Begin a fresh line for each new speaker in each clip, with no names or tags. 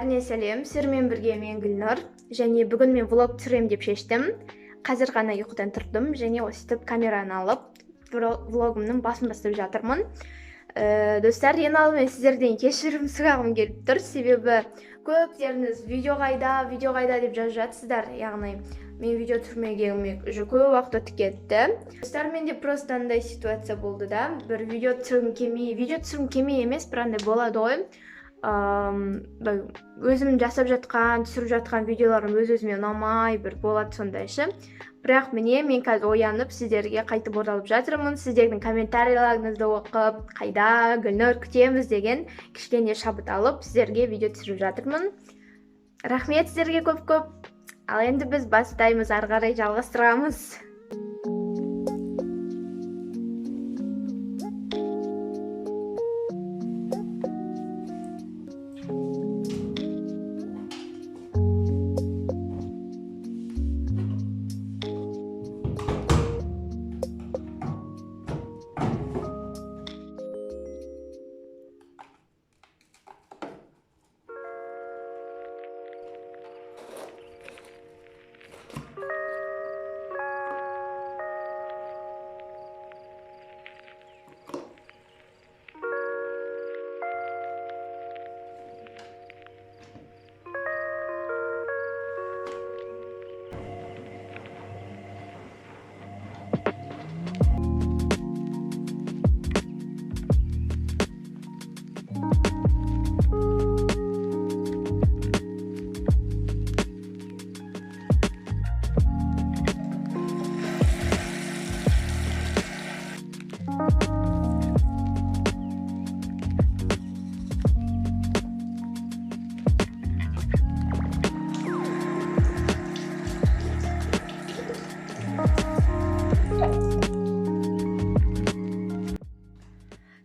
Бәріне сәлем, сіздермен бірге мен Гүлнұр. Және бүгін мен влог түсірем деп шештім. Қазір ғана ұйқыдан тұрдым және осытып камераны алып влогымның басын бастап жатырмын. Достар, ең алдымен сіздерден кешірім сұрағым келіп тұр, себебі көптеріңіз видео қайда деп жазып жатсыздар. Яғни мен видео түсірмегеніме уже көп уақыт өтіп кетті. Достар, менде просто андай ситуация болды да, бір видео түсіргім келмей емес, бір андай болады ғой. Өзім жасап жатқан, түсіріп жатқан видеоларым өз-өзіме ұнамай бір болады сондайшы. Бірақ міне мен қазір оянып сіздерге қайтып оралып жатырмын. Сіздердің комментарийлеріңізді оқып, қайда Гүлнұр күтеміз деген кішкене шабыт алып сіздерге видео түсіріп жатырмын. Рахмет сіздерге көп-көп. Ал енді біз бастаймыз, ары қарай жалғастырамыз.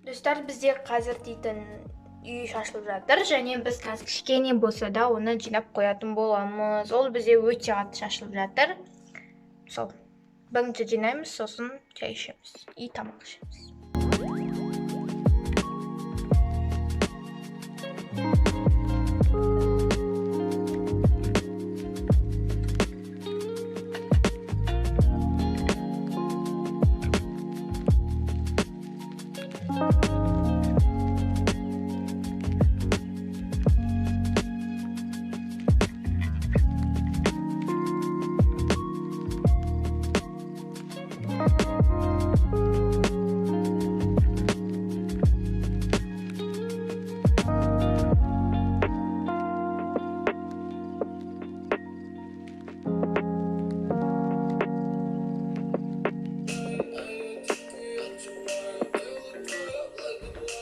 Достар, бізде қазір дейтін үй шашылып жатыр, және біз қазір кішкене болса да оны жинап қоятын боламыз. Ол бізде өте қатты шашылып жатыр. Сол, бірінші жинаймыз, сосын чай ішеміз и тамақ ішеміз.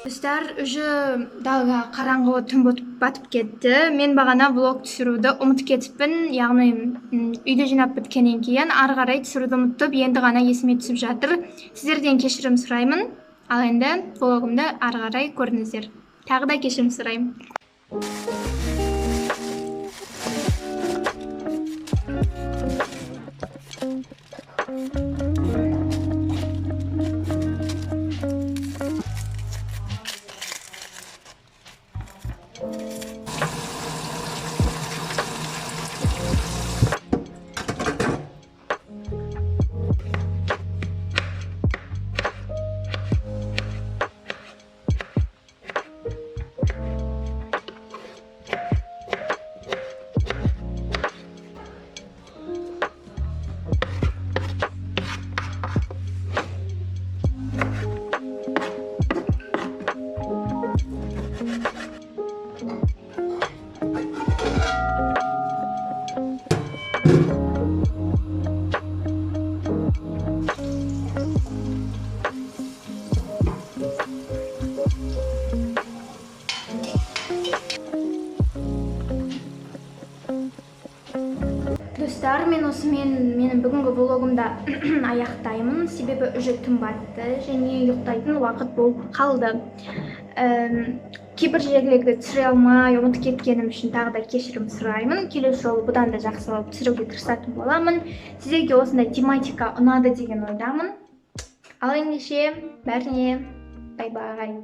Достар, уже далға қараңғы түн батып кетті. Мен бағана влог түсіруді ұмытып кетіппін. Яғни үйді жинап біткеннен кейін ары қарай түсіруді ұмытып, енді ғана есіме түсіп жатыр. Сіздерден кешірім сұраймын. Ал енді влогымды ары қарай көріңіздер. Тағы да кешірім сұраймын. Достар, мен менің бүгінгі влогымда аяқтаймын, себебі уже түн батты және ұйықтайтын уақыт болып қалды. Кейбір жерлерді түсіре алмай ұмытып кеткенім үшін тағы да кешірім сұраймын. Келесі жолы бұдан да жақсылап түсіруге тырысатын боламын. Сіздерге осындай тематика ұнады деген ойдамын. Ал ендеше бәріне бай-бай.